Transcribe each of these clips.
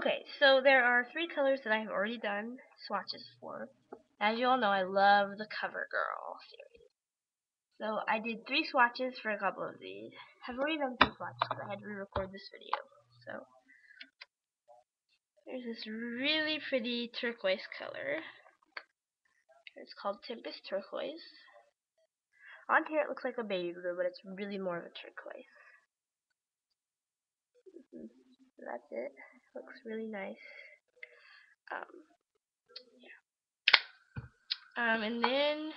Okay, so there are 3 colors that I've already done swatches for. As you all know, I love the CoverGirl series. So I did 3 swatches for a couple of these. I've already done 3 swatches because I had to re-record this video. So there's this really pretty turquoise color. It's called Tempest Turqoise. On here it looks like a baby blue, but it's really more of a turquoise. So that's it. Looks really nice. And then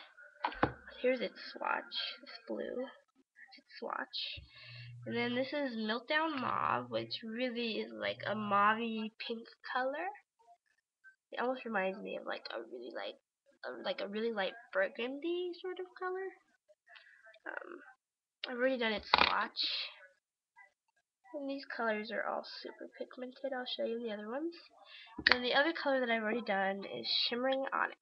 here's its swatch. This blue. That's its swatch. And then this is meltdown mauve, which really is like a mauvey pink color. It almost reminds me of like a really light burgundy sort of color. I've already done its swatch. And these colors are all super pigmented. I'll show you the other ones. And the other color that I've already done is shimmering onyx.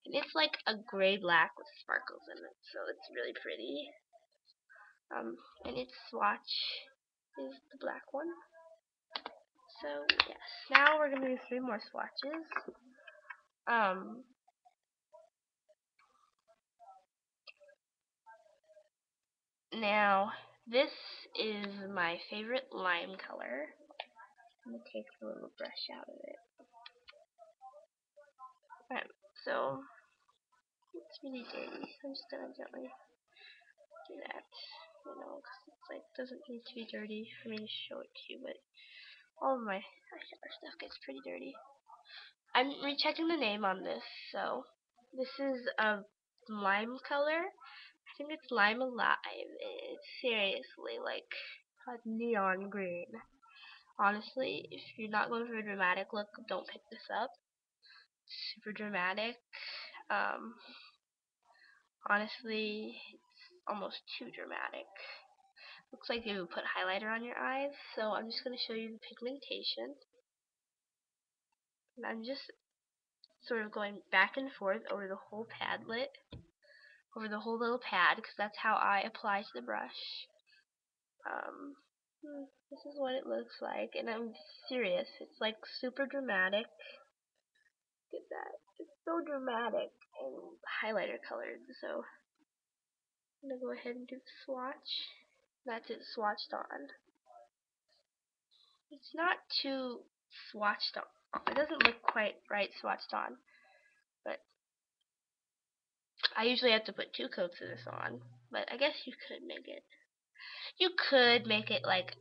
And it's like a gray black with sparkles in it, so it's really pretty. And its swatch is the black one. So yes, now we're gonna do 3 more swatches. Now this is my favorite lime color. I'm gonna take the little brush out of it. So it's really dirty. So I'm just gonna gently do that. Because it's like doesn't need to be dirty for me to show it to you, but all of my eyeshadow stuff gets pretty dirty. I'm rechecking the name on this, so this is a lime color. I think it's Lime Alive. It's seriously like a neon green. Honestly, if you're not going for a dramatic look, don't pick this up. It's super dramatic. Honestly, it's almost too dramatic. Looks like you would put highlighter on your eyes, so I'm just going to show you the pigmentation. And I'm just sort of going back and forth over the whole padlet, over the whole little pad, because that's how I apply to the brush. This is what it looks like, and I'm serious, it's like super dramatic. Look at that, it's so dramatic and highlighter colored, so I'm going to go ahead and do the swatch. That's it swatched on. It's not too swatched on. It doesn't look quite right swatched on, but I usually have to put 2 coats of this on, but I guess you could make it like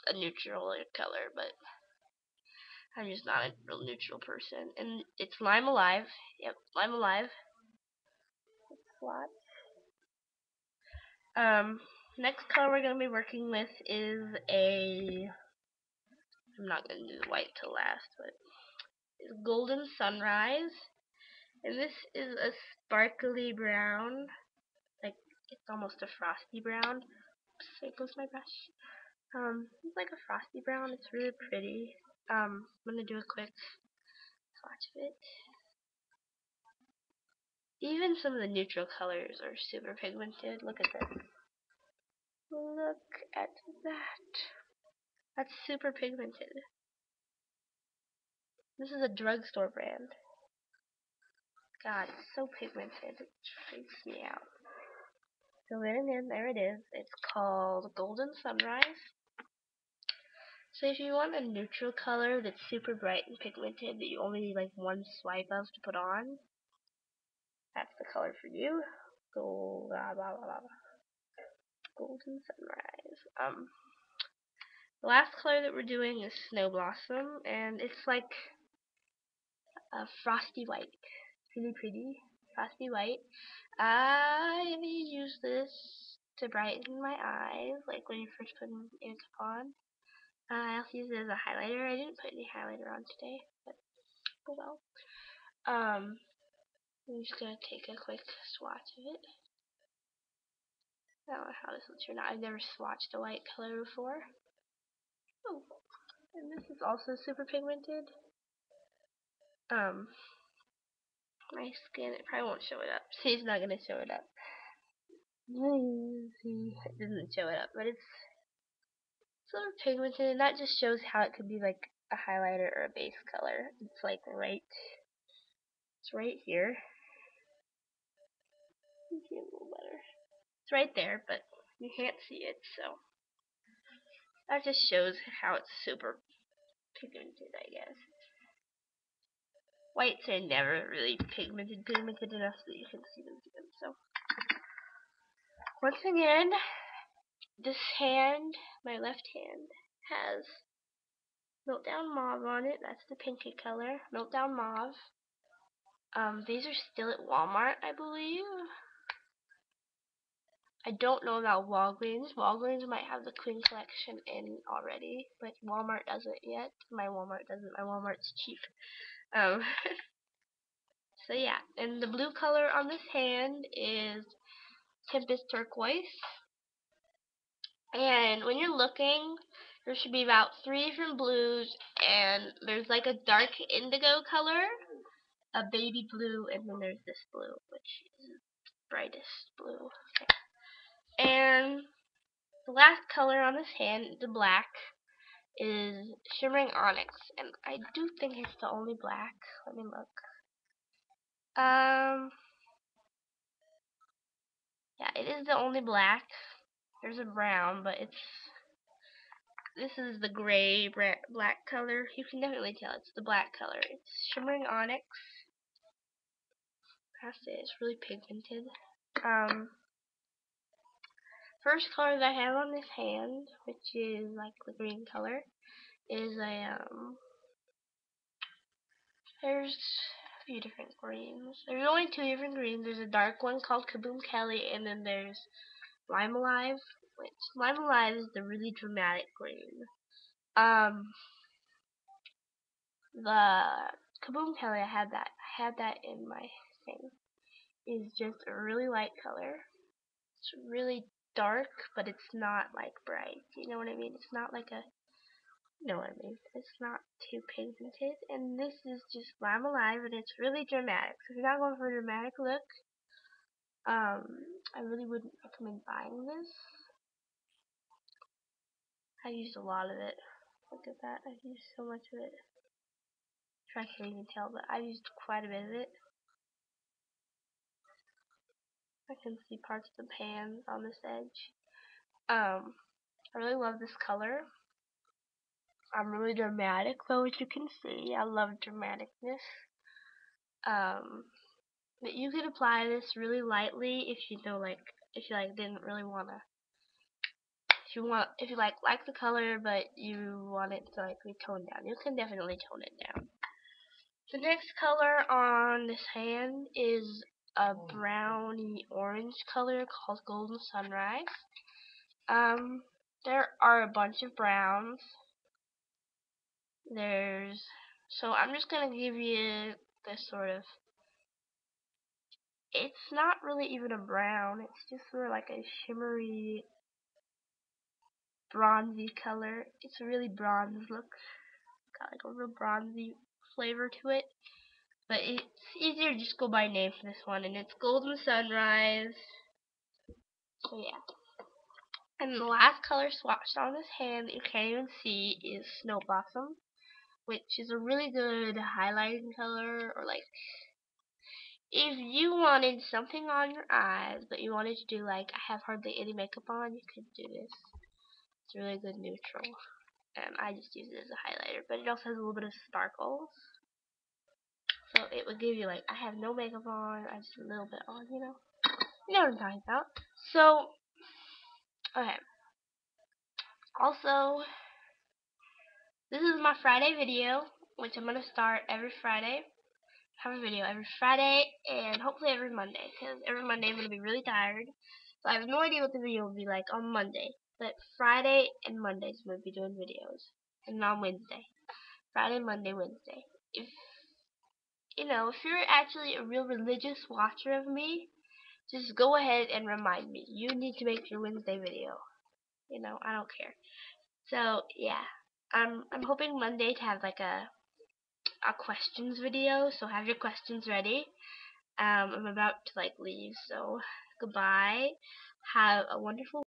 a neutral color, but I'm just not a real neutral person. And it's Lime Alive. Yep, Lime Alive. Swatch. Next color we're going to be working with is I'm not going to do the white till last, but it's Golden Sunrise. And this is a sparkly brown. Like, it's almost a frosty brown. Oops, there goes my brush. It's like a frosty brown. It's really pretty. I'm going to do a quick swatch of it. Even some of the neutral colors are super pigmented. Look at this. Look at that. That's super pigmented. This is a drugstore brand. God, it's so pigmented. It freaks me out. So there it is. It's called Golden Sunrise. So if you want a neutral color that's super bright and pigmented that you only need like 1 swipe of to put on, that's the color for you. Golden Sunrise. The last color that we're doing is Snow Blossom, and it's like a frosty white. Really pretty. Frosty white. I use this to brighten my eyes, like when you first put makeup on. I also use it as a highlighter. I didn't put any highlighter on today, but oh well. I'm just gonna take a quick swatch of it. I don't know how this will turn out. I've never swatched a white color before. Oh, and this is also super pigmented. My skin, it probably won't show it up. See, it's not gonna show it up. It doesn't show it up, but it's sort of pigmented, and that just shows how it could be like a highlighter or a base color. It's like it's right here. You can see it a little better. It's right there, but you can't see it, so that just shows how it's super pigmented, I guess. Whites are never really pigmented enough so that you can see them through them. So once again, this hand, my left hand, has meltdown mauve on it. That's the pinky color. Meltdown mauve. These are still at Walmart, I believe. I don't know about Walgreens. Walgreens might have the Queen collection in already, but Walmart doesn't yet. My Walmart doesn't. My Walmart's cheap. Um, so yeah, and the blue color on this hand is Tempest Turqoise. And when you're looking, there should be about 3 different blues, and there's like a dark indigo color, a baby blue, and then there's this blue, which is brightest blue. Okay. And the last color on this hand, the black, is shimmering onyx, and I do think it's the only black. Let me look. Yeah, it is the only black. There's a brown, but this is the gray black color. You can definitely tell it's the black color. It's shimmering onyx. That's it. It's really pigmented. First color that I have on this hand, which is like the green color, is there's a few different greens. There's only 2 different greens. There's a dark one called Kaboom Kelly, and then there's Lime Alive, which Lime Alive is the really dramatic green. The Kaboom Kelly, I had that in my thing, is just a really light color. It's really dark, but it's not like bright. You know what I mean? It's not like a, you know what I mean? It's not too pigmented. And this is just Lime Alive, and it's really dramatic. So if you're not going for a dramatic look, I really wouldn't recommend buying this. I used a lot of it. Look at that. I've used so much of it. I can't even tell, but I've used quite a bit of it. I can see parts of the pan on this edge. I really love this color. I'm really dramatic, though, as you can see. I love dramaticness. But you could apply this really lightly if you know, like, if you didn't really wanna. If you like the color, but you want it to be toned down, you can definitely tone it down. The next color on this hand is a browny orange color called Golden Sunrise. There are a bunch of browns. So I'm just gonna give you this sort of, it's not really even a brown, it's just sort of like a shimmery, bronzy color. It's a really bronze look. Got like a real bronzy flavor to it. But it's easier to just go by name for this one, and it's Golden Sunrise. So yeah. And the last color swatched on this hand that you can't even see is Snow Blossom, which is a really good highlighting color, or like if you wanted something on your eyes but you wanted to do like I have hardly any makeup on, you could do this. It's a really good neutral. And I just use it as a highlighter, but it also has a little bit of sparkles. So it would give you like, I have no makeup on, I just a little bit on, you know. You know what I'm talking about. So, okay. Also, this is my Friday video, which I'm going to start every Friday. Have a video every Friday, and hopefully every Monday, because every Monday I'm going to be really tired. So I have no idea what the video will be like on Monday. But Friday and Mondays I'm going to be doing videos. And on Wednesday. Friday, Monday, Wednesday. If you're actually a real religious watcher of me, just go ahead and remind me. You need to make your Wednesday video. You know, I don't care. So yeah, I'm hoping Monday to have like a questions video. So have your questions ready. I'm about to leave. So goodbye. Have a wonderful